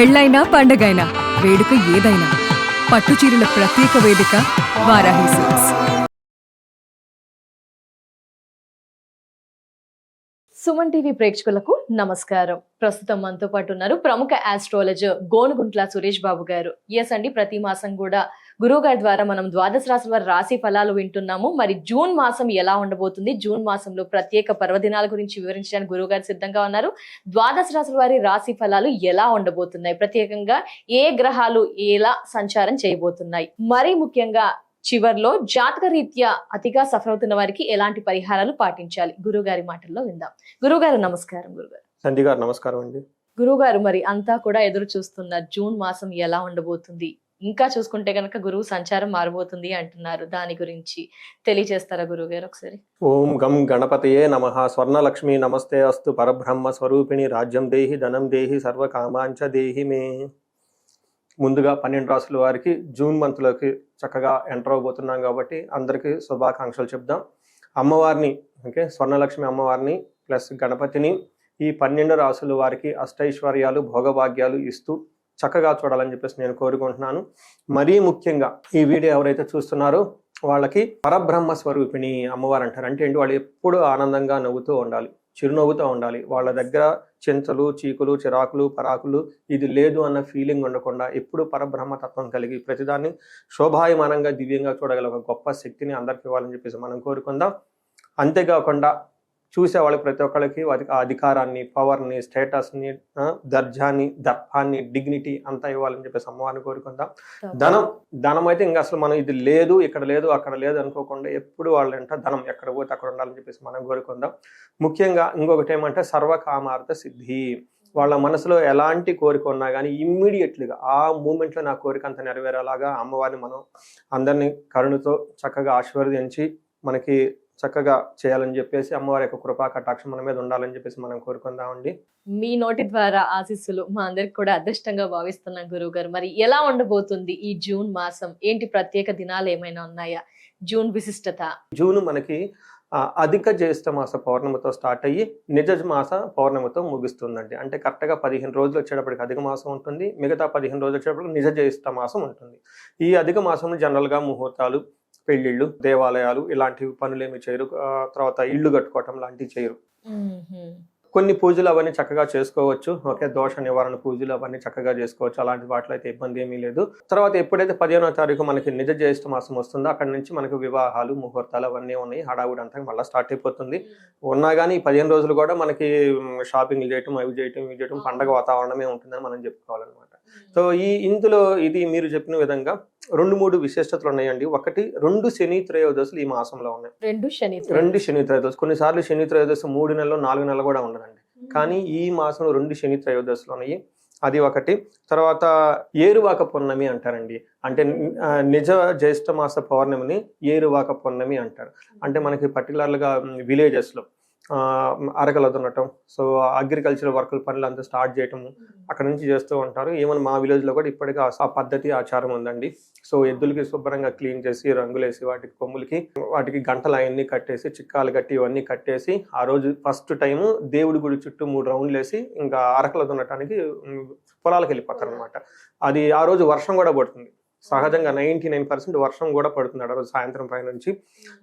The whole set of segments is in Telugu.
పెళ్ళైనా పండగైనా వేడుక ఏదైనా పట్టుచీరల ప్రత్యేక వేదిక వారాహి సిల్క్స్. సుమన్ టీవీ ప్రేక్షకులకు నమస్కారం. ప్రస్తుతం మనతో పాటు ఉన్నారు ప్రముఖ ఆస్ట్రాలజర్ గోనుగుంట్ల సురేష్ బాబు గారు. ఎస్ అండి, ప్రతి మాసం కూడా గురువు గారి ద్వారా మనం ద్వాదశ రాశుల వారి రాశి ఫలాలు వింటున్నాము. మరి జూన్ మాసం ఎలా ఉండబోతుంది, జూన్ మాసంలో ప్రత్యేక పర్వదినాల గురించి వివరించడానికి గురువు గారు సిద్ధంగా ఉన్నారు. ద్వాదశ రాశుల వారి రాశి ఫలాలు ఎలా ఉండబోతున్నాయి, ప్రత్యేకంగా ఏ గ్రహాలు ఎలా సంచారం చేయబోతున్నాయి, మరీ ముఖ్యంగా చివర్లో జాతక రీత్యా అతిగా సఫర్ అవుతున్న వారికి ఎలాంటి పరిహారాలు పాటించాలి, గురుగారి మాటల్లో విందాం. గురుగారు నమస్కారం. గురుగారు సంధి గారు నమస్కారం అండి. గురుగారు, మరి అంతా కూడా ఎదురు చూస్తున్నారు, జూన్ మాసం ఎలా ఉండబోతుంది, ఇంకా చూసుకుంటే కనుక గురువు సంచారం మారబోతుంది అంటున్నారు, దాని గురించి తెలియజేస్తారా గురువు గారు ఒకసారి? ఓం గం గణపతయే నమః. స్వర్ణలక్ష్మి నమస్తే అస్తు. పరబ్రహ్మ స్వరూపిణి రాజ్యం దేహి ధనం దేహి సర్వకామాంచ దేహి మే. ముందుగా 12 రాసుల వారికి జూన్ మంత్లోకి చక్కగా ఎంటర్ అవబోతున్నాం కాబట్టి అందరికీ శుభాకాంక్షలు చెప్దాం. అమ్మవారిని స్వర్ణలక్ష్మి అమ్మవారిని ప్లస్ గణపతిని ఈ 12 రాసుల వారికి అష్టైశ్వర్యాలు భోగభాగ్యాలు ఇస్తూ చక్కగా చూడాలని చెప్పేసి నేను కోరుకుంటున్నాను. మరీ ముఖ్యంగా ఈ వీడియో ఎవరైతే చూస్తున్నారో వాళ్ళకి పరబ్రహ్మ స్వరూపిణి అమ్మవారు అంటారు. అంటే ఏంటి, వాళ్ళు ఎప్పుడు ఆనందంగా నవ్వుతూ ఉండాలి, చిరునవ్వుతూ ఉండాలి. వాళ్ళ దగ్గర చింతలు చీకులు చిరాకులు పరాకులు ఇది లేదు అన్న ఫీలింగ్ ఉండకుండా ఎప్పుడు పరబ్రహ్మతత్వం కలిగి ప్రతిదాన్ని శోభాయమానంగా దివ్యంగా చూడగల ఒక గొప్ప శక్తిని అందరికి ఇవ్వాలని చెప్పేసి మనం కోరుకుందాం. అంతేకాకుండా చూసే వాళ్ళకి ప్రతి ఒక్కరికి అధికారాన్ని, పవర్ని, స్టేటస్ని, దర్జాన్ని, దర్పాన్ని, డిగ్నిటీ అంతా ఇవ్వాలని చెప్పేసి అమ్మవారిని కోరుకుందాం. ధనం అయితే ఇంకా అసలు మనం ఇది లేదు ఇక్కడ లేదు అక్కడ లేదు అనుకోకుండా ఎప్పుడు వాళ్ళంట ధనం ఎక్కడ పోతే అక్కడ ఉండాలని చెప్పేసి మనం కోరుకుందాం. ముఖ్యంగా ఇంకొకటి ఏమంటే సర్వకామార్థ సిద్ధి. వాళ్ళ మనసులో ఎలాంటి కోరిక ఉన్నా కానీ ఇమ్మీడియట్లీగా ఆ మూమెంట్లో నా కోరిక అంతా నెరవేరేలాగా అమ్మవారిని మనం అందరినీ కరుణతో చక్కగా ఆశీర్వదించి మనకి చక్కగా చేయాలని చెప్పేసి అమ్మవారి యొక్క కృపా కటాక్షం మన మీద ఉండాలని చెప్పేసి మనం కోరుకుందామండి. మీ నోటి ద్వారా ఆశీస్సులు మా అందరికి కూడా అదృష్టంగా భావిస్తున్నాం గురువు గారు. మరి ఎలా ఉండబోతుంది ఈ జూన్ మాసం, ఏంటి ప్రత్యేక దినాలు ఏమైనా ఉన్నాయా, జూన్ విశిష్టత? జూన్ మనకి అధిక జ్యేష్ఠ మాస పౌర్ణమితో స్టార్ట్ అయ్యి నిజ మాస పౌర్ణమితో ముగుస్తుందండి. అంటే కరెక్ట్గా 15 రోజులు వచ్చేటప్పటికి అధిక మాసం ఉంటుంది, మిగతా 15 రోజులు వచ్చేటప్పటికి నిజ జ్యేష్ఠ మాసం ఉంటుంది. ఈ అధిక మాసంలో జనరల్గా ముహూర్తాలు, పెళ్లిళ్ళు, దేవాలయాలు ఇలాంటి పనులేమి చేయరు. తర్వాత ఇళ్ళు కట్టుకోవటం లాంటివి చేయరు. కొన్ని పూజలు అవన్నీ చక్కగా చేసుకోవచ్చు. దోష నివారణ పూజలు అవన్నీ చక్కగా చేసుకోవచ్చు. అలాంటి వాటిలో అయితే ఇబ్బంది ఏమీ లేదు. తర్వాత ఎప్పుడైతే 15వ తారీఖు మనకి నిజ జ్యేష్ఠ మాసం వస్తుందో అక్కడి నుంచి మనకి వివాహాలు, ముహూర్తాలు అవన్నీ ఉన్నాయి. హడావుడి అంతా మళ్ళీ స్టార్ట్ అయిపోతుంది. ఉన్నా కానీ ఈ 15 రోజులు కూడా మనకి షాపింగ్లు చేయటం, అవి చేయటం, ఇవి చేయటం, పండగ వాతావరణమే ఉంటుందని మనం చెప్పుకోవాలన్నమాట. సో ఇందులో ఇది మీరు చెప్పిన విధంగా 2-3 విశిష్టతలు ఉన్నాయండి. ఒకటి 2 శని త్రయోదశులు ఈ మాసంలో ఉన్నాయి. 2 శని త్రయోదశి. కొన్నిసార్లు శని త్రయోదశి 3 నెలలు 4 నెలలు కూడా ఉండదండి. కానీ ఈ మాసంలో 2 శని త్రయోదశులు ఉన్నాయి. అది ఒకటి. తర్వాత ఏరువాక పౌర్ణమి అంటారండి. అంటే నిజ జ్యేష్ఠ మాస పౌర్ణమిని ఏరువాక పౌర్ణమి అంటారు. అంటే మనకి పర్టికులర్గా విలేజెస్లో అరకలు దున్నటం, సో అగ్రికల్చర్ వర్కుల పనులు అంతా స్టార్ట్ చేయటము అక్కడ నుంచి చేస్తూ ఉంటారు. ఏమన్నా మా విలేజ్లో కూడా ఇప్పటికీ ఆ పద్ధతి ఆచారం ఉందండి. సో ఎద్దులకి శుభ్రంగా క్లీన్ చేసి రంగులేసి వాటికి కొమ్ములకి వాటికి గంటలు అవన్నీ కట్టేసి చిక్కాలు కట్టి ఇవన్నీ కట్టేసి ఆ రోజు ఫస్ట్ టైము దేవుడి గుడి చుట్టూ 3 రౌండ్లు వేసి ఇంకా అరకలు దున్నటానికి పొలాలకు వెళ్ళిపోతారు అనమాట. అది ఆ రోజు వర్షం కూడా పడుతుంది. సహజంగా 99% వర్షం కూడా పడుతుంది ఆ రోజు సాయంత్రం పై నుంచి.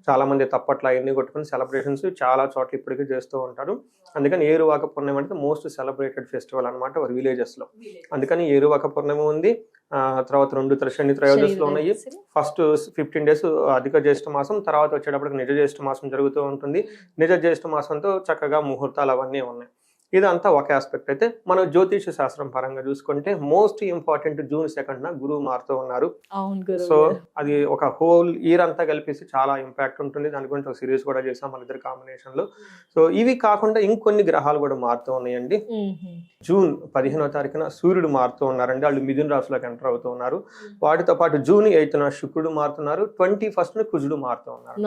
చాలా మంది తప్పట్లు అవన్నీ కొట్టుకుని సెలబ్రేషన్స్ చాలా చోట్ల ఇప్పటికీ చేస్తూ ఉంటారు. అందుకని ఏరువాక పౌర్ణమి అంటే మోస్ట్ సెలబ్రేటెడ్ ఫెస్టివల్ అనమాట వారి విలేజెస్ లో. అందుకని ఏరువాక పౌర్ణమి ఉంది. తర్వాత 2 శని త్రయోదశులు ఉన్నాయి. ఫస్ట్ 15 days అధిక జ్యేష్ఠ మాసం, తర్వాత వచ్చేటప్పటికి నిజ జ్యేష్ఠ మాసం జరుగుతూ ఉంటుంది. నిజ జ్యేష్ఠ మాసంతో చక్కగా ముహూర్తాలు అవన్నీ ఉన్నాయి. ఇదంతా ఒక ఆస్పెక్ట్. అయితే మనం జ్యోతిష శాస్త్రం పరంగా చూసుకుంటే మోస్ట్ ఇంపార్టెంట్ జూన్ 2న గురువు మారుతూ ఉన్నారు. సో అది ఒక హోల్ ఇయర్ అంతా కలిపేసి చాలా ఇంపాక్ట్ ఉంటుంది. దాని గురించి ఒక సిరీస్ కూడా చేసాం మన ఇద్దరు కాంబినేషన్ లో. సో ఇవి కాకుండా ఇంకొన్ని గ్రహాలు కూడా మారుతూ ఉన్నాయండి. జూన్ 15వ తారీఖున సూర్యుడు మారుతూ ఉన్నారండి. వాళ్ళు మిథున రాశిలోకి ఎంటర్ అవుతూ ఉన్నారు. వాటితో పాటు జూన్ 8న శుక్రుడు మారుతున్నారు. 21st కుజుడు మారుతూ ఉన్నారు.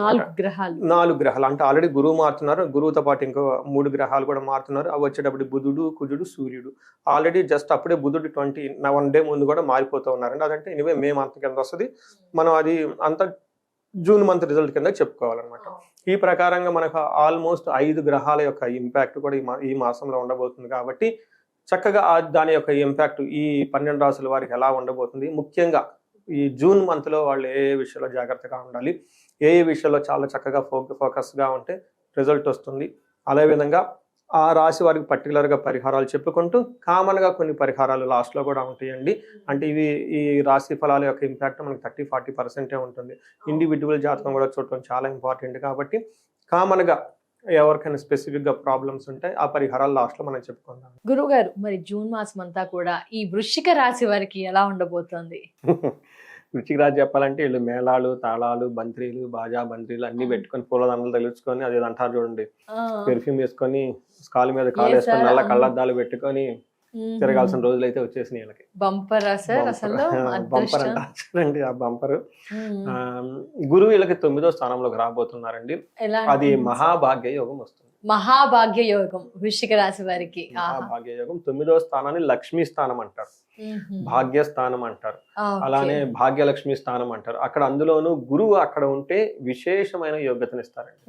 4 గ్రహాలు అంటే ఆల్రెడీ గురువు మారుతున్నారు. గురువుతో పాటు ఇంకో 3 గ్రహాలు కూడా మారుతున్నారు. అవి వచ్చేటప్పుడు బుధుడు, కుజుడు, సూర్యుడు. ఆల్రెడీ జస్ట్ అప్పుడే బుధుడు 21 డే ముందు కూడా మారిపోతూ ఉన్నారండి. అదంటే ఎనివే మే మంత్ కింద వస్తుంది. మనం అది అంత జూన్ మంత్ రిజల్ట్ కింద చెప్పుకోవాలన్నమాట. ఈ ప్రకారంగా మనకు ఆల్మోస్ట్ 5 గ్రహాల యొక్క ఇంపాక్ట్ కూడా ఈ మాసంలో ఉండబోతుంది. కాబట్టి చక్కగా దాని యొక్క ఇంపాక్ట్ ఈ 12 రాసుల వారికి ఎలా ఉండబోతుంది, ముఖ్యంగా ఈ జూన్ మంత్లో వాళ్ళు ఏ విషయంలో జాగ్రత్తగా ఉండాలి, ఏ విషయంలో చాలా చక్కగా ఫోకస్గా ఉంటే రిజల్ట్ వస్తుంది, అదేవిధంగా ఆ రాశి వారికి పర్టికులర్గా పరిహారాలు చెప్పుకుంటూ కామన్గా కొన్ని పరిహారాలు లాస్ట్లో కూడా ఉంటాయండి. అంటే ఈ రాశి ఫలాల యొక్క ఇంపాక్ట్ మనకి 30-40% ఉంటుంది. ఇండివిజువల్ జాతకం కూడా చూడటం చాలా ఇంపార్టెంట్ కాబట్టి కామన్గా ఎవరికైనా స్పెసిఫిక్గా ప్రాబ్లమ్స్ ఉంటాయి ఆ పరిహారాలు లాస్ట్లో మనం చెప్పుకుందాం. గురుగారు, మరి జూన్ మాసం అంతా కూడా ఈ వృశ్చిక రాశి వారికి ఎలా ఉండబోతోంది? వృశ్చిక రాశి చెప్పాలంటే వీళ్ళు మేళాలు, తాళాలు, బంత్రీలు, బాజా బంత్రీలు అన్ని పెట్టుకొని పూలదండలు తగిలించుకొని అదేదో అంటారు చూడండి, పెర్ఫ్యూమ్ వేసుకొని కాలు మీద కాలు వేసుకొని నల్ల కళ్ళద్దాలు పెట్టుకొని తిరగాల్సిన రోజులు అయితే వచ్చేసినాయి వీళ్ళకి. బంపర్ అసలు బంపర్ అంటారండి. ఆ బంపర్ గురువు వీళ్ళకి 9వ స్థానంలోకి రాబోతున్నారండి. అది మహాభాగ్య యోగం వస్తుంది. మహాభాగ్య యోగం వృశ్చిక రాశి వారికి. మహాభాగ్య యోగం 9వ స్థానాన్ని లక్ష్మీ స్థానం అంటారు, భాగ్య స్థానం అంటారు, అలానే భాగ్యలక్ష్మి స్థానం అంటారు. అక్కడ అందులోనూ గురువు అక్కడ ఉంటే విశేషమైన యోగ్యతనిస్తారండి.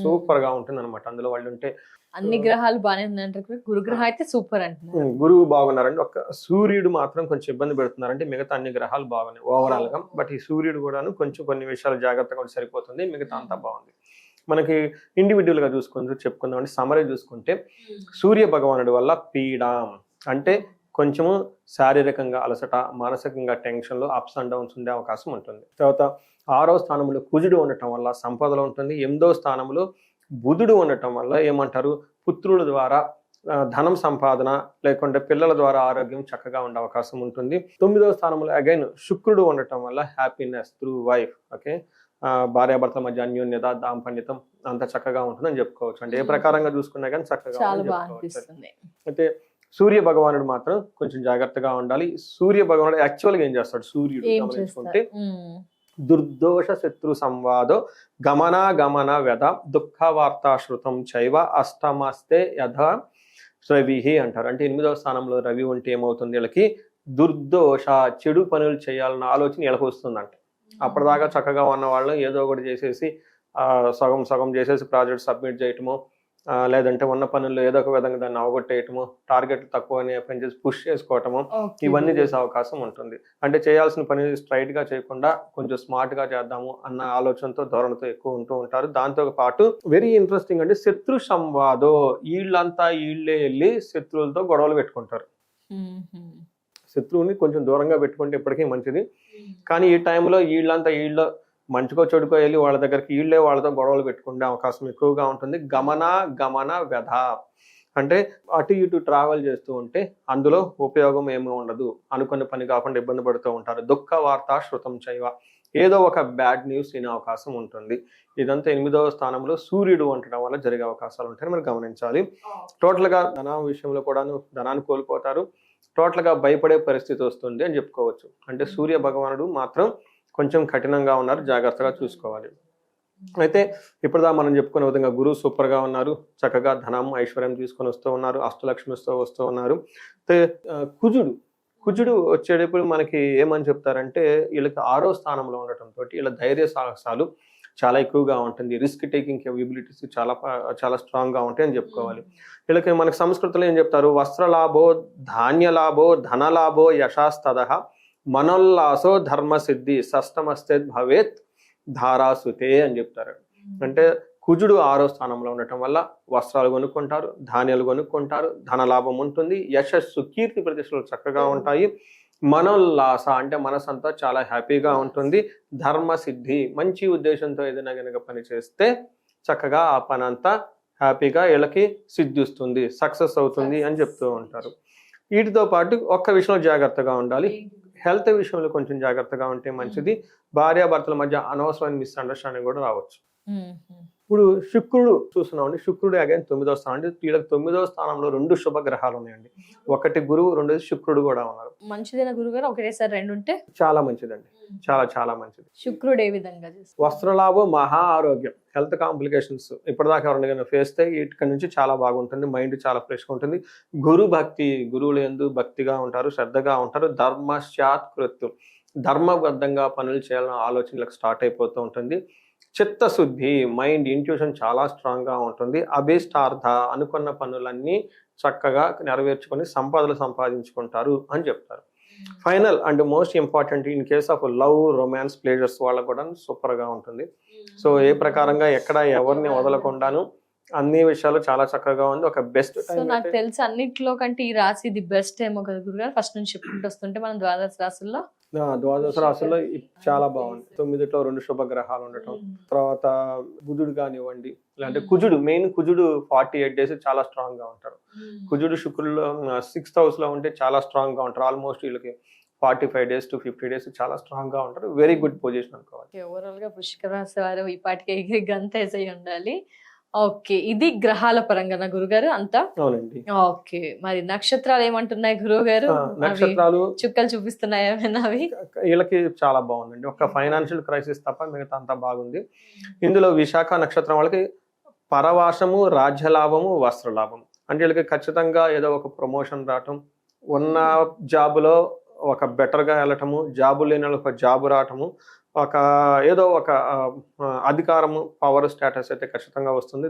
సూపర్ గా ఉంటుంది అనమాట. అందులో వాళ్ళు ఉంటే అన్ని గ్రహాలు బాగానే ఉన్నాయంటారు, గురుగ్రహం అయితే సూపర్ అంటున్నారు. గురువు బాగున్నారండి. ఒక సూర్యుడు మాత్రం కొంచెం ఇబ్బంది పెడుతున్నారంటే మిగతా అన్ని గ్రహాలు బాగున్నాయి ఓవరాల్ గా. బట్ ఈ సూర్యుడు కూడాను కొంచెం కొన్ని విషయాలు జాగ్రత్తగా సరిపోతుంది, మిగతా అంతా బాగుంది. మనకి ఇండివిజువల్ గా చెప్పుకుందాం అంటే సమరీ చూసుకుంటే సూర్య భగవానుడి వల్ల పీడ అంటే కొంచెము శారీరకంగా అలసట, మానసికంగా టెన్షన్లు, అప్స్ అండ్ డౌన్స్ ఉండే అవకాశం ఉంటుంది. తర్వాత 6వ స్థానంలో కుజుడు ఉండటం వల్ల సంపదలు ఉంటుంది. 8వ స్థానంలో బుధుడు ఉండటం వల్ల ఏమంటారు, పుత్రుల ద్వారా ధనం సంపాదన లేకుంటే పిల్లల ద్వారా ఆరోగ్యం చక్కగా ఉండే అవకాశం ఉంటుంది. 9వ స్థానంలో అగైన్ శుక్రుడు ఉండటం వల్ల హ్యాపీనెస్ త్రూ వైఫ్, ఓకే, భార్యాభర్తల మధ్య అన్యోన్యత, దాంపన్యతం అంత చక్కగా ఉంటుందని చెప్పుకోవచ్చు. అంటే ఏ ప్రకారంగా చూసుకున్నా కానీ చక్కగా అయితే సూర్య భగవానుడు మాత్రం కొంచెం జాగ్రత్తగా ఉండాలి. సూర్య భగవానుడు యాక్చువల్గా ఏం చేస్తాడు, సూర్యుడు గమనించుకుంటే దుర్దోష శత్రు సంవాదో గమన వ్యధ దుఃఖ వార్తాశ్రుతం చైవ అష్టమస్తే యథ రవి అంటారు. అంటే 8వ స్థానంలో రవి ఉంటే ఏమవుతుంది, వీళ్ళకి దుర్దోష చెడు పనులు చేయాలన్న ఆలోచన వీళ్ళకి వస్తుందంట. అప్పటిదాకా చక్కగా ఉన్న వాళ్ళు ఏదో ఒకటి చేసేసి సగం చేసేసి ప్రాజెక్ట్ సబ్మిట్ చేయటము, లేదంటే ఉన్న పనుల్లో ఏదో ఒక విధంగా దాన్ని అవగొట్టేయటము, టార్గెట్లు తక్కువనే పని చేసి పుష్ చేసుకోవటము, ఇవన్నీ చేసే అవకాశం ఉంటుంది. అంటే చేయాల్సిన పని స్ట్రైట్ గా చేయకుండా కొంచెం స్మార్ట్ గా చేద్దాము అన్న ఆలోచనతో ధోరణితో ఎక్కువ ఉంటూ ఉంటారు. దాంతో పాటు వెరీ ఇంట్రెస్టింగ్ అంటే శత్రు సంవాదో, వీళ్ళంతా వీళ్ళే వెళ్ళి శత్రువులతో గొడవలు పెట్టుకుంటారు. శత్రువుని కొంచెం దూరంగా పెట్టుకుంటే ఎప్పటికీ మంచిది. కానీ ఈ టైంలో వీళ్ళ మంచికో చెడుకో వెళ్ళి వాళ్ళ దగ్గరికి వీళ్ళే వాళ్ళతో గొడవలు పెట్టుకునే అవకాశం ఎక్కువగా ఉంటుంది. గమన వ్యధ అంటే అటు ఇటు ట్రావెల్ చేస్తూ ఉంటే అందులో ఉపయోగం ఏమీ ఉండదు, అనుకున్న పని కాకుండా ఇబ్బంది పడుతూ ఉంటారు. దుఃఖ వార్త శృతం చైవ, ఏదో ఒక బ్యాడ్ న్యూస్ వినే అవకాశం ఉంటుంది. ఇదంతా 8వ స్థానంలో సూర్యుడు ఉండడం వల్ల జరిగే అవకాశాలు ఉంటాయని మనం గమనించాలి. టోటల్గా ధనం విషయంలో కూడాను ధనాన్ని కోల్పోతారు, టోటల్గా భయపడే పరిస్థితి వస్తుంది అని చెప్పుకోవచ్చు. అంటే సూర్య భగవానుడు మాత్రం కొంచెం కఠినంగా ఉన్నారు, జాగ్రత్తగా చూసుకోవాలి. అయితే ఇప్పుడుదా మనం చెప్పుకునే విధంగా గురువు సూపర్గా ఉన్నారు, చక్కగా ధనం ఐశ్వర్యం తీసుకొని వస్తూ ఉన్నారు, అష్టలక్ష్మితో వస్తూ ఉన్నారు. అయితే కుజుడు వచ్చేటప్పుడు మనకి ఏమని చెప్తారంటే వీళ్ళకి 6వ స్థానంలో ఉండటంతో వీళ్ళ ధైర్య సాహసాలు చాలా ఎక్కువగా ఉంటుంది, రిస్క్ టేకింగ్ ఎబిలిటీస్ చాలా స్ట్రాంగ్గా ఉంటాయి అని చెప్పుకోవాలి. వీళ్ళకి మనకి సంస్కృతిలో ఏం చెప్తారు, వస్త్రలాభో ధాన్యలాభో ధనలాభో యశాస్తద మనోల్లాసో ధర్మసిద్ధి షష్టమస్తే భవేత్ ధారాసుతే అని చెప్తారు. అంటే కుజుడు 6వ స్థానంలో ఉండటం వల్ల వస్త్రాలు కొనుక్కుంటారు, ధాన్యాలు కొనుక్కుంటారు, ధనలాభం ఉంటుంది, యశస్సు కీర్తి ప్రతిష్టలు చక్కగా ఉంటాయి, మనోల్లాస అంటే మనసంతా చాలా హ్యాపీగా ఉంటుంది, ధర్మసిద్ధి మంచి ఉద్దేశంతో ఏదైనా కనుక పని చేస్తే చక్కగా ఆ పని అంతా హ్యాపీగా వీళ్ళకి సిద్ధిస్తుంది, సక్సెస్ అవుతుంది అని చెప్తూ ఉంటారు. వీటితో పాటు ఒక్క విషయంలో జాగ్రత్తగా ఉండాలి, హెల్త్ విషయంలో కొంచెం జాగ్రత్తగా ఉంటే మంచిది. భార్యాభర్తల మధ్య అనవసరమైన మిస్అండర్స్టాండింగ్ కూడా రావచ్చు. ఇప్పుడు శుక్రుడు చూస్తున్నామండి, శుక్రుడు అగైన్ 9వ స్థానం. అంటే వీళ్ళకి 9వ స్థానంలో 2 శుభ గ్రహాలు ఉన్నాయండి, ఒకటి గురువు, రెండోది శుక్రుడు కూడా ఉన్నారు. మంచిదేనా గురుగారు ఒకటేసారి 2 ఉంటే? చాలా మంచిదండి, చాలా మంచిది. శుక్రుడు ఏ విధంగా వస్త్రలాభం, మహా ఆరోగ్యం, హెల్త్ కాంప్లికేషన్స్ ఇప్పటిదాకా ఎవరైనా ఫేస్ అయితే ఇక్కడి నుంచి చాలా బాగుంటుంది, మైండ్ చాలా ఫ్రెష్గా ఉంటుంది. గురు భక్తి, గురువులు యందు భక్తిగా ఉంటారు, శ్రద్ధగా ఉంటారు. ధర్మశాత్ కృత్యం, ధర్మబద్ధంగా పనులు చేయాలన్న ఆలోచనలకు స్టార్ట్ అయిపోతూ ఉంటుంది. చిత్తశుద్ధి, మైండ్, ఇంట్యూషన్ చాలా స్ట్రాంగ్గా ఉంటుంది. అభిష్టార్థ, అనుకున్న పనులన్నీ చక్కగా నెరవేర్చుకొని సంపదలు సంపాదించుకుంటారు అని చెప్తారు. Final and most important in case of love, romance, pleasures వాళ్ళకు కూడా సూపర్గా ఉంటుంది. సో ఏ ప్రకారంగా ఎక్కడ ఎవరిని వదలకుండాను అన్ని విషయాలు చాలా చక్కగా ఉంది. ఒక బెస్ట్ సో నాకు తెలిసి అన్నిట్లో కంటే ఈ రాశి ది బెస్ట్ ఏమో కదా గురుగారు, ఫస్ట్ నుంచి చెప్పుకుంటూ వస్తుంటే మనం ద్వాదశ రాశుల్లో ద్వాదశ రాశుల్లో చాలా బాగుంది. 9లో 2 శుభగ్రహాలు ఉండటం, తర్వాత బుధుడు కానివ్వండి, లేదంటే కుజుడు, మెయిన్ కుజుడు 48 days చాలా స్ట్రాంగ్ గా ఉంటారు. కుజుడు శుక్రుల్లో 6th house లో ఉంటే చాలా స్ట్రాంగ్ గా ఉంటారు. ఆల్మోస్ట్ వీళ్ళకి 45 days to 50 days చాలా స్ట్రాంగ్ గా ఉంటారు. వెరీ గుడ్ పొజిషన్ అనుకోవాలి. ఓవరాల్ గా వృశ్చిక రాశి వారు ఈ పాటికి గంతేసై ఉండాలి. ఓకే, ఇది గ్రహాల పరంగా గురుగారు అంతా. అవునండి. ఓకే, మరి నక్షత్రాలు ఏమంటున్నాయి గురువు గారు? నక్షత్రాలు చుక్కలు చూపిస్తున్నాయి ఏమైనా అవి? వీళ్ళకి చాలా బాగుందండి. ఒక ఫైనాన్షియల్ క్రైసిస్ తప్ప మిగతా అంతా బాగుంది. ఇందులో విశాఖ నక్షత్రం వాళ్ళకి పరవాసము, రాజ్యలాభము, వస్త్రలాభం. అంటే వీళ్ళకి ఖచ్చితంగా ఏదో ఒక ప్రమోషన్ రావటం, ఉన్న జాబులో ఒక బెటర్గా వెళ్ళటము, జాబు లేని వాళ్ళకి ఒక జాబు రావటము, ఒక ఏదో ఒక అధికారము, పవర్, స్టేటస్ అయితే ఖచ్చితంగా వస్తుంది.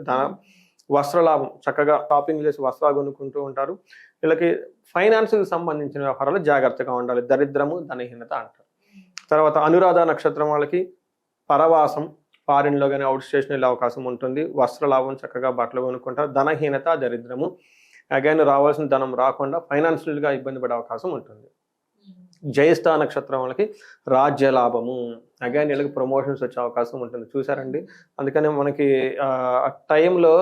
వస్త్రలాభం, చక్కగా షాపింగ్ చేసి వస్త్రాలు కొనుక్కుంటూ ఉంటారు. వీళ్ళకి ఫైనాన్స్కి సంబంధించిన వ్యవహారాలు జాగ్రత్తగా ఉండాలి. దరిద్రము, ధనహీనత అంటారు. తర్వాత అనురాధ నక్షత్రం వాళ్ళకి పరవాసం, ఫారిన్లో కానీ అవుట్ స్టేషన్ వెళ్ళే అవకాశం ఉంటుంది. వస్త్రలాభం, చక్కగా బట్టలు కొనుక్కుంటారు. ధనహీనత, దరిద్రము, అగైన్ రావాల్సిన ధనం రాకుండా ఫైనాన్షియల్గా ఇబ్బంది పడే అవకాశం ఉంటుంది. జ్యేష్ఠ నక్షత్రం వాళ్ళకి రాజ్యలాభము, అగైన్ వీళ్ళకి ప్రమోషన్స్ వచ్చే అవకాశం ఉంటుంది. చూసారండి, అందుకని మనకి టైంలో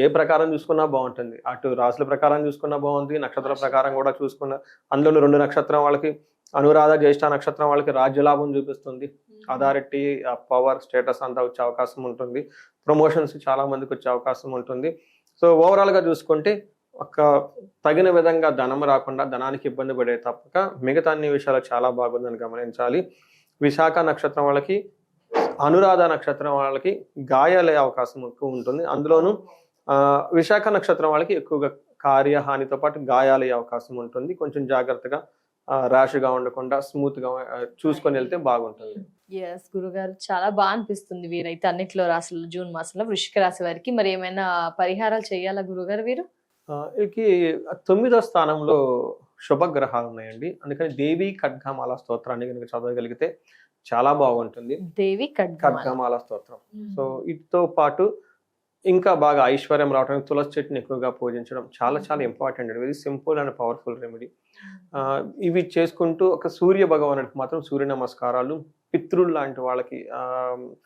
ఏ ప్రకారం చూసుకున్నా బాగుంటుంది. అటు రాశుల ప్రకారం చూసుకున్నా బాగుంది, నక్షత్ర ప్రకారం కూడా చూసుకున్నా. అందులో 2 నక్షత్రం వాళ్ళకి అనురాధ, జ్యేష్ఠ నక్షత్రం వాళ్ళకి రాజ్యలాభం చూపిస్తుంది. అథారిటీ, పవర్, స్టేటస్ అంతా వచ్చే అవకాశం ఉంటుంది. ప్రమోషన్స్ చాలా మందికి వచ్చే అవకాశం ఉంటుంది. సో ఓవరాల్గా చూసుకుంటే ఒక తగిన విధంగా ధనం రాకుండా ధనానికి ఇబ్బంది పడే తప్పక మిగతా అన్ని విషయాలు చాలా బాగుందని గమనించాలి. విశాఖ నక్షత్రం వాళ్ళకి, అనురాధ నక్షత్రం వాళ్ళకి గాయాలయ్యే అవకాశం ఎక్కువ ఉంటుంది. అందులోనూ విశాఖ నక్షత్రం వాళ్ళకి ఎక్కువగా కార్యహానితో పాటు గాయాలయ్యే అవకాశం ఉంటుంది. కొంచెం జాగ్రత్తగా, ర్యాష్గా ఉండకుండా స్మూత్గా చూసుకొని వెళ్తే బాగుంటుంది. ఎస్ గురుగారు, చాలా బాగా అనిపిస్తుంది. వీరైతే అన్నిట్లో రాశులు జూన్ మాసంలో వృశ్చిక రాశి వారికి మరి ఏమైనా పరిహారాలు చేయాలా గురుగారు వీరు? వీళ్ళకి 9వ స్థానంలో శుభగ్రహాలు ఉన్నాయండి. అందుకని దేవి ఖడ్గమాల స్తోత్రాన్ని కనుక చదవగలిగితే చాలా బాగుంటుంది. దేవి ఖడ్గమాల స్తోత్రం. సో వీటితో పాటు ఇంకా బాగా ఐశ్వర్యం రావడానికి తులసి చెట్టుని ఎక్కువగా పూజించడం చాలా చాలా important. Very simple and powerful remedy. ఇవి చేసుకుంటూ ఒక సూర్య భగవానుడికి మాత్రం సూర్య నమస్కారాలు, పితృలు లాంటి వాళ్ళకి,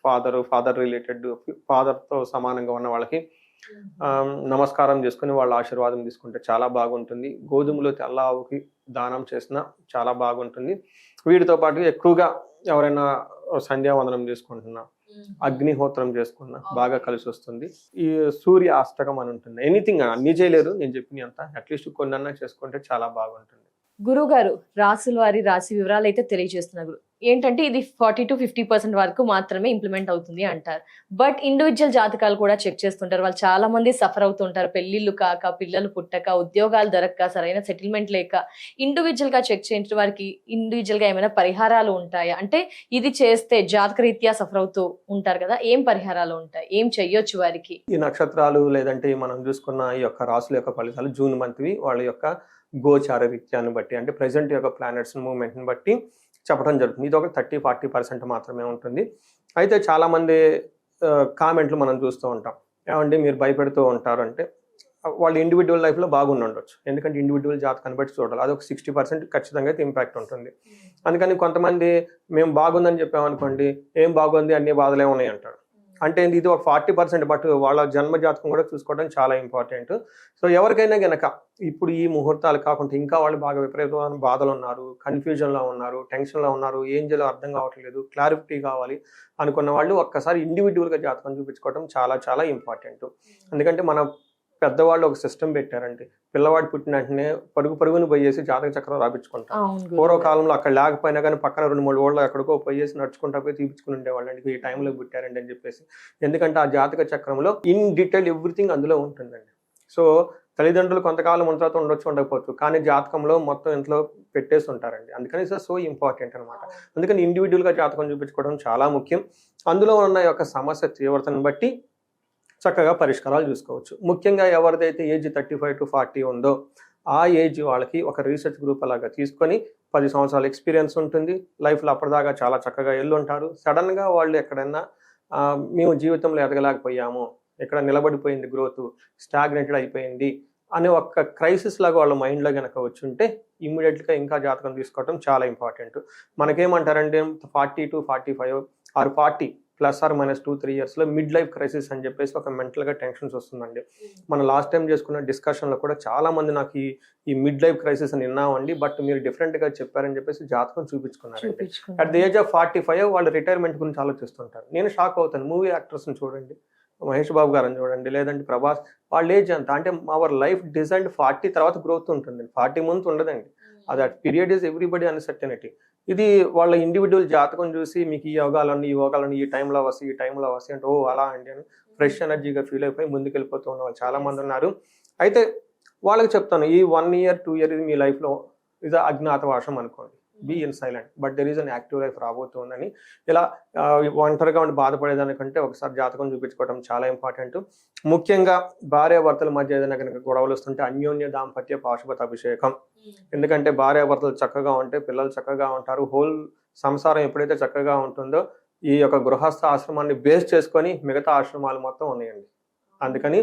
ఫాదర్ రిలేటెడ్, ఫాదర్తో సమానంగా ఉన్న వాళ్ళకి నమస్కారం చేసుకుని వాళ్ళ ఆశీర్వాదం తీసుకుంటే చాలా బాగుంటుంది. గోధుమలు తెల్ల ఆవుకి దానం చేసినా చాలా బాగుంటుంది. వీటితో పాటు ఎక్కువగా ఎవరైనా సంధ్యావందనం చేసుకుంటున్నా, అగ్నిహోత్రం చేసుకున్నా బాగా కలిసి వస్తుంది. ఈ సూర్య అష్టకం అని ఉంటుంది. ఎనీథింగ్ అన్ని చేయలేరు, నేను చెప్పిన అంతా అట్లీస్ట్ కొన్నన్నా చేసుకుంటే చాలా బాగుంటుంది. గురువు గారు, రాశుల వారి రాశి వివరాలు అయితే తెలియజేస్తున్నారు. ఏంటంటే ఇది 40 to 50% వరకు మాత్రమే ఇంప్లిమెంట్ అవుతుంది అంటారు. బట్ ఇండివిజువల్ జాతకాలు కూడా చెక్ చేస్తుంటారు. వాళ్ళు చాలా మంది సఫర్ అవుతుంటారు. పెళ్లిళ్ళు కాక, పిల్లలు పుట్టక, ఉద్యోగాలు దొరక్క, సరైన సెటిల్మెంట్ లేక ఇండివిజువల్ గా చెక్ చేయించిన వారికి ఇండివిజువల్ గా ఏమైనా పరిహారాలు ఉంటాయా? అంటే ఇది చేస్తే జాతక రీత్యా సఫర్ అవుతూ ఉంటారు కదా, ఏం పరిహారాలు ఉంటాయి, ఏం చెయ్యొచ్చు వారికి? ఈ నక్షత్రాలు లేదంటే మనం చూసుకున్న ఈ యొక్క రాశుల యొక్క ఫలితాలు జూన్ మంత్వి వాళ్ళ యొక్క గోచార రీత్యాన్ని బట్టి, అంటే ప్రెసెంట్ యొక్క ప్లానెట్స్ మూవ్మెంట్ని బట్టి చెప్పడం జరుగుతుంది. ఇది ఒక 30-40% మాత్రమే ఉంటుంది. అయితే చాలామంది కామెంట్లు మనం చూస్తూ ఉంటాం, ఏమంటే మీరు భయపెడుతూ ఉంటారు అంటే వాళ్ళ ఇండివిజువల్ లైఫ్లో బాగుండొచ్చు. ఎందుకంటే ఇండివిజువల్ జాతకాన్ని బట్టి చూడాలి. అది ఒక 60% ఖచ్చితంగా అయితే ఇంపాక్ట్ ఉంటుంది. అందుకని కొంతమంది మేము బాగుందని చెప్పామనుకోండి, ఏం బాగుంది, అన్ని బాధలే ఉన్నాయి అంటారు. అంటే ఇది ఒక 40%, బట్ వాళ్ళ జన్మ జాతకం కూడా చూసుకోవడం చాలా ఇంపార్టెంట్. సో ఎవరికైనా గనక ఇప్పుడు ఈ ముహూర్తాలు కాకుండా ఇంకా వాళ్ళు బాగా విపరీతమైన బాధలు ఉన్నారు, కన్ఫ్యూజన్లో ఉన్నారు, టెన్షన్లో ఉన్నారు, ఏం చేయాలో అర్థం కావట్లేదు, క్లారిటీ కావాలి అనుకున్న వాళ్ళు ఒక్కసారి ఇండివిజువల్గా జాతకం చూపించుకోవడం చాలా చాలా ఇంపార్టెంట్. ఎందుకంటే మన పెద్దవాళ్ళు ఒక సిస్టమ్ పెట్టారండి, పిల్లవాడు పుట్టిన వెంటనే పరుగును పోయేసి జాతక చక్రం రాపించుకుంటాం. పూర్వకాలంలో అక్కడ లేకపోయినా కానీ పక్కన 2-3 ఊళ్ళో ఎక్కడికో పోయేసి నడుచుకుంటా పోయి తీపించుకుని ఉండేవాళ్ళు అండి, ఈ టైంలో పుట్టారండి అని చెప్పేసి. ఎందుకంటే ఆ జాతక చక్రంలో ఇన్ డీటెయిల్ ఎవ్రీథింగ్ అందులో ఉంటుందండి. సో తల్లిదండ్రులు కొంతకాలం ఉన్న తర్వాత ఉండొచ్చు ఉండకపోవచ్చు, కానీ జాతకంలో మొత్తం ఇంట్లో పెట్టేసి ఉంటారండి. అందుకని ఇట్స్ సో ఇంపార్టెంట్ అనమాట. అందుకని ఇండివిజువల్గా జాతకం చూపించుకోవడం చాలా ముఖ్యం. అందులో ఉన్న యొక్క సమస్య తీవ్రతను బట్టి చక్కగా పరిష్కారాలు చూసుకోవచ్చు. ముఖ్యంగా ఎవరిదైతే ఏజ్ 35 to 40 ఉందో ఆ ఏజ్ వాళ్ళకి ఒక రీసెర్చ్ గ్రూప్ అలాగా తీసుకొని 10 సంవత్సరాల ఎక్స్పీరియన్స్ ఉంటుంది. లైఫ్లో అప్పటిదాకా చాలా చక్కగా ఉంటారు. సడన్గా వాళ్ళు ఎక్కడన్నా మేము జీవితంలో ఎదగలేకపోయాము, ఎక్కడ నిలబడిపోయింది, గ్రోత్ స్టాగ్నేటెడ్ అయిపోయింది అనే ఒక క్రైసిస్ లాగా వాళ్ళ మైండ్లో కనుక వచ్చుంటే ఇమ్మీడియట్గా ఇంకా జాతకం తీసుకోవడం చాలా ఇంపార్టెంట్. మనకేమంటారంటే 40 to 45 ఆర్ 40 +or -2-3 ఇయర్స్లో మిడ్ లైఫ్ క్రైసిస్ అని చెప్పేసి ఒక మెంటల్గా టెన్షన్స్ వస్తుందండి. మనం లాస్ట్ టైం చేసుకున్న డిస్కషన్లో కూడా చాలా మంది నాకు ఈ మిడ్ లైఫ్ క్రైసిస్ అని విన్నామండి, బట్ మీరు డిఫరెంట్గా చెప్పారని చెప్పేసి జాతకం చూపించుకున్నారు. అట్ ది ఏజ్ ఆఫ్ 45 వాళ్ళు రిటైర్మెంట్ గురించి ఆలోచిస్తుంటారు. నేను షాక్ అవుతాను. మూవీ యాక్టర్స్ని చూడండి, మహేష్ బాబు గారిని చూడండి, లేదంటే ప్రభాస్, వాళ్ళ ఏజ్ ఎంత అంటే అవర్ లైఫ్ డిజైన్డ్ 40 తర్వాత గ్రోత్ ఉంటుంది, 40 ముందు ఉండదండి. అది పీరియడ్ ఈజ్ ఎవ్రీబడి అన్సర్టనిటీ. ఇది వాళ్ళ ఇండివిజువల్ జాతకం చూసి మీకు ఈ యోగాలన్నీ ఈ టైంలో వస్తాయి అంటే ఓ అలా అండి అని ఫ్రెష్ ఎనర్జీగా ఫీల్ అయిపోయి ముందుకెళ్ళిపోతూ ఉన్న వాళ్ళు చాలా మంది ఉన్నారు. అయితే వాళ్ళకి చెప్తాను, ఈ 1 year 2 year ఇది మీ లైఫ్లో ఇది అజ్ఞాతవాసం అనుకోండి, be in silent, but there is an active life రాబోతుందని. ఇలా ఒంటరిగా ఉండి బాధపడేదానికంటే ఒకసారి జాతకం చూపించుకోవడం చాలా ఇంపార్టెంట్. ముఖ్యంగా భార్యాభర్తల మధ్య ఏదైనా కనుక గొడవలు వస్తుంటే అన్యోన్య దాంపత్య పాశుపత అభిషేకం. ఎందుకంటే భార్యాభర్తలు చక్కగా ఉంటే పిల్లలు చక్కగా ఉంటారు. హోల్ సంసారం ఎప్పుడైతే చక్కగా ఉంటుందో ఈ యొక్క గృహస్థ ఆశ్రమాన్ని బేస్ చేసుకొని మిగతా ఆశ్రమాలు మొత్తం ఉన్నాయండి. అందుకని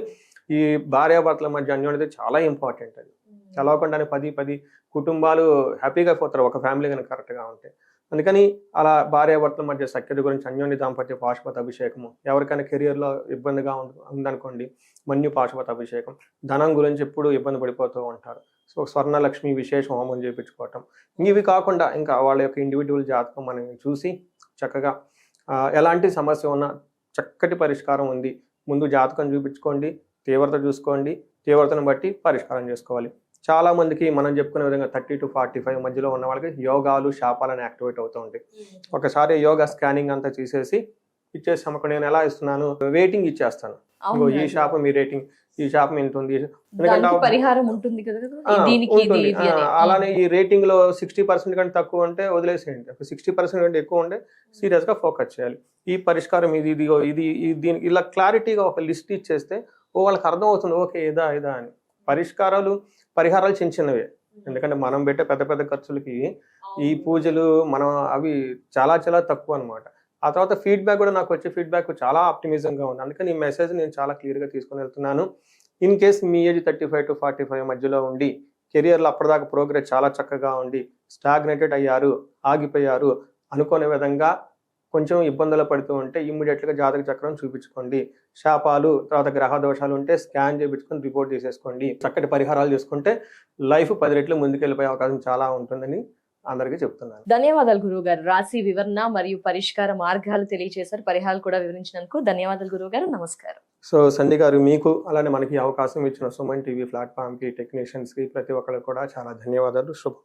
ఈ భార్యాభర్తల మధ్య అన్యోన్యత చాలా ఇంపార్టెంట్. అది చదవకుండానే 10 కుటుంబాలు హ్యాపీగా పోతారు ఒక ఫ్యామిలీ కనుక కరెక్ట్గా ఉంటే. అందుకని అలా భార్యాభర్తల మధ్య సఖ్యత గురించి అన్యోన్య దాంపత్య పాశుపత అభిషేకము. ఎవరికైనా కెరియర్లో ఇబ్బందిగా ఉందనుకోండి, మన్యు పాశుపత అభిషేకం. ధనం గురించి ఎప్పుడు ఇబ్బంది పడిపోతూ ఉంటారు, సో స్వర్ణలక్ష్మి విశేష హోమం చేయించుకోవటం. ఇవి కాకుండా ఇంకా వాళ్ళ యొక్క ఇండివిజువల్ జాతకం మనం చూసి చక్కగా ఎలాంటి సమస్య ఉన్నా చక్కటి పరిష్కారం ఉంది. ముందు జాతకం చూపించుకోండి, తీవ్రత చూసుకోండి, తీవ్రతను బట్టి పరిష్కారం చేసుకోవాలి. చాలా మందికి మనం చెప్పుకునే విధంగా 30 to 45 మధ్యలో ఉన్న వాళ్ళకి యోగాలు శాపాలని యాక్టివేట్ అవుతూ ఉంటాయి. ఒకసారి యోగా స్కానింగ్ అంతా చేసేసి ఇచ్చేసాం. అక్కడ నేను ఎలా ఇస్తున్నాను, రేటింగ్ ఇచ్చేస్తాను. ఈ శాపం మీ రేటింగ్, ఈ శాపం ఎంత ఉంది, పరిహారం ఉంటుంది కదా, అలానే ఈ రేటింగ్ లో 60% కంటే తక్కువ ఉంటే వదిలేసేయండి. 60% కంటే ఎక్కువ ఉంటే సీరియస్ గా ఫోకస్ చేయాలి. ఈ పరిష్కారం ఇది దీనికి ఇలా క్లారిటీగా ఒక లిస్ట్ ఇచ్చేస్తే వాళ్ళకి అర్థం అవుతుంది, ఓకే ఇదా అని. పరిహారాలు చిన్నవే, ఎందుకంటే మనం పెట్టే పెద్ద ఖర్చులకి ఈ పూజలు మనం అవి చాలా తక్కువ అనమాట. ఆ తర్వాత ఫీడ్బ్యాక్ కూడా నాకు వచ్చే ఫీడ్బ్యాక్ చాలా ఆప్టిమిజంగా ఉంది. అందుకని ఈ మెసేజ్ నేను చాలా క్లియర్గా తీసుకుని వెళ్తున్నాను. In case me age 35 to 45 మధ్యలో ఉండి కెరియర్లో అప్పటిదాకా ప్రోగ్రెస్ చాలా చక్కగా ఉండి స్టాగ్నేటెడ్ అయ్యారు, ఆగిపోయారు అనుకునే విధంగా కొంచెం ఇబ్బందులు పడుతూ ఉంటే ఇమ్మీడియట్గా జాతక చక్రం చూపించుకోండి. శాపాలు తర్వాత గ్రహ దోషాలు ఉంటే స్కాన్ చేయించుకొని రిపోర్ట్ చేసేసుకోండి. చక్కటి పరిహారాలు చేసుకుంటే లైఫ్ 10 రెట్లు ముందుకెళ్ళిపోయే అవకాశం చాలా ఉంటుందని అందరికీ చెప్తున్నాను. ధన్యవాదాలు గురువు గారు. రాశి వివరణ మరియు పరిష్కార మార్గాలు తెలియజేశారు, పరిహారాలు కూడా వివరించినందుకు ధన్యవాదాలు గురువు గారు. నమస్కారం. సో సంధ్య గారు, మీకు అలానే మనకి అవకాశం ఇచ్చిన సుమన్ టీవీ ప్లాట్ఫామ్ కి, టెక్నీషియన్స్ కి, ప్రతి ఒక్కరికి కూడా చాలా ధన్యవాదాలు. శుభం.